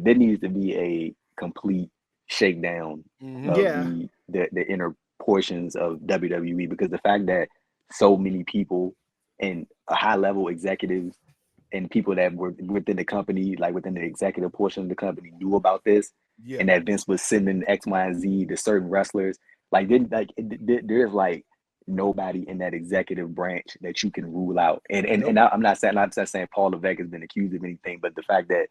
there needs to be a complete shakedown of the inner portions of WWE, because the fact that so many people and high level executives and people that were within the company, like within the executive portion of the company, knew about this, and that Vince was sending X, Y, and Z to certain wrestlers. Like, there's like nobody in that executive branch that you can rule out. And I'm not saying Paul Levesque has been accused of anything, but the fact that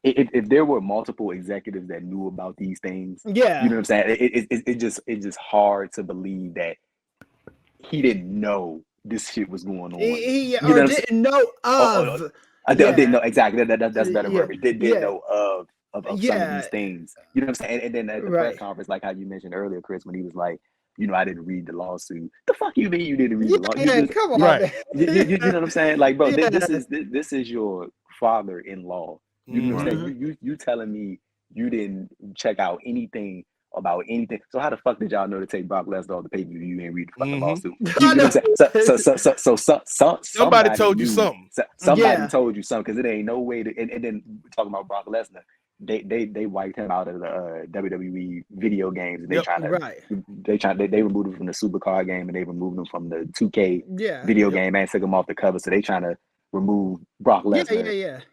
if there were multiple executives that knew about these things, you know what I'm saying? It's just hard to believe that he didn't know this shit was going on. He didn't know of. I didn't know exactly. That's better verbiage. Didn't know of some of these things. You know what I'm saying? And then at the press conference, like how you mentioned earlier, Chris, when he was like, I didn't read the lawsuit. The fuck you mean you didn't read the lawsuit? Come on. You know what I'm saying? Like, bro, this is your father-in-law. You know what I'm saying? You telling me you didn't check out anything about anything. So how the fuck did y'all know to take Brock Lesnar off the pay-per-view? You didn't read the fucking lawsuit. You know what I'm saying? So somebody told you something. Somebody told you something, because it ain't no way to. And then talking about Brock Lesnar, they wiped him out of the WWE video games. And they removed him from the Supercard game, and they removed him from the 2K video game, and took him off the cover. So they trying to remove Brock Lesnar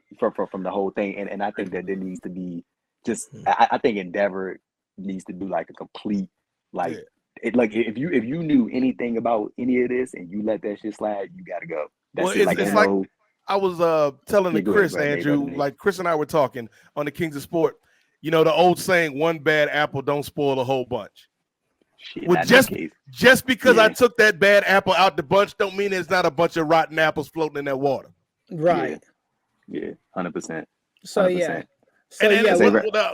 from the whole thing. And I think that there needs to be just. I think Endeavor needs to do like a complete if you knew anything about any of this and you let that shit slide, you gotta go. That's it. It's like I was telling Chris, Andrew, like Chris and I were talking on the Kings of Sport, the old saying, one bad apple don't spoil a whole bunch. Shit, well, just because I took that bad apple out the bunch don't mean there's not a bunch of rotten apples floating in that water. Right. Yeah, 100%. So 100%.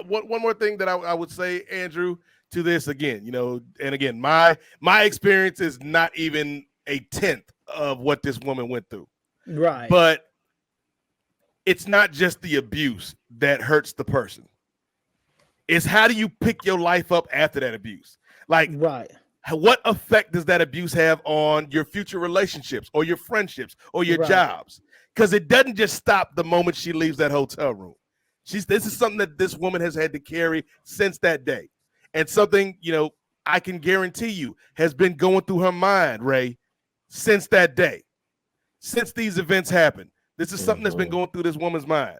One more thing that I would say, Andrew, to this again, and again, my experience is not even a tenth of what this woman went through. Right. But it's not just the abuse that hurts the person. It's how do you pick your life up after that abuse? Like, what effect does that abuse have on your future relationships or your friendships or your jobs? Because it doesn't just stop the moment she leaves that hotel room. This is something that this woman has had to carry since that day. And something, I can guarantee you has been going through her mind, Ray, since that day. Since these events happened. This is something that's been going through this woman's mind.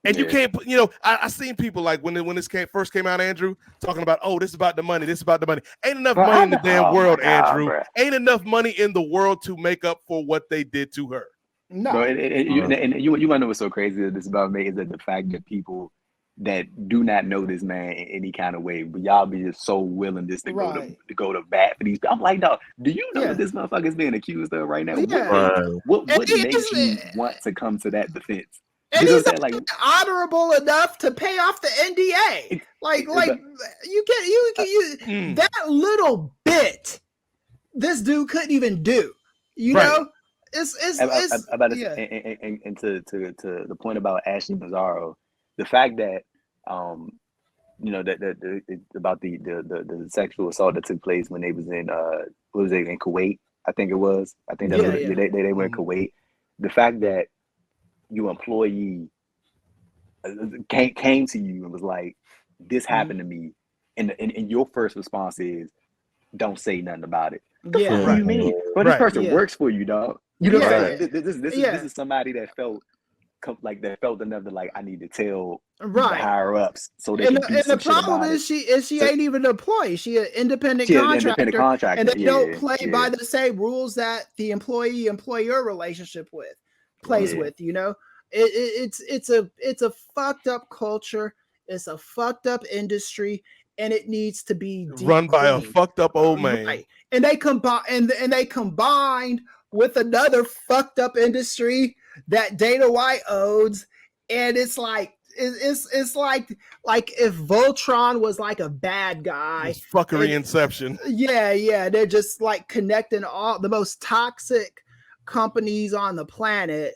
And you can't put, I seen people like when this first came out, Andrew, talking about, this is about the money, this is about the money. Ain't enough money in the damn world, Andrew. Ain't enough money in the world to make up for what they did to her. No. Bro, you want to know what's so crazy that this about me is that the fact that people that do not know this man in any kind of way, but y'all be just so willing just to go to bat for these. I'm like, dog, do you know what this motherfucker is being accused of right now? What makes you want to come to that defense? And he's honorable enough to pay off the NDA. You that little bit, this dude couldn't even do. You know. And to the point about Ashley Mazzaro, the fact that about the sexual assault that took place when they was in in Kuwait, I think it was. I think they were in Kuwait. The fact that your employee came to you and was like, "This happened to me," and your first response is, "Don't say nothing about it." What the fuck do you mean? Well, this person works for you, dog. You know what I'm saying? This is somebody that felt enough that I need to tell the higher ups so they can do some shit about it. And the problem is she ain't even an employee. She an independent contractor, and they don't play by the same rules that the employee-employer relationship plays with. It's a fucked up culture. It's a fucked up industry, and it needs to be run by a fucked up old man. Right. And they combined with another fucked up industry that Dana White owns, and it's like if Voltron was like a bad guy. It's fuckery inception. They're just like connecting all the most toxic companies on the planet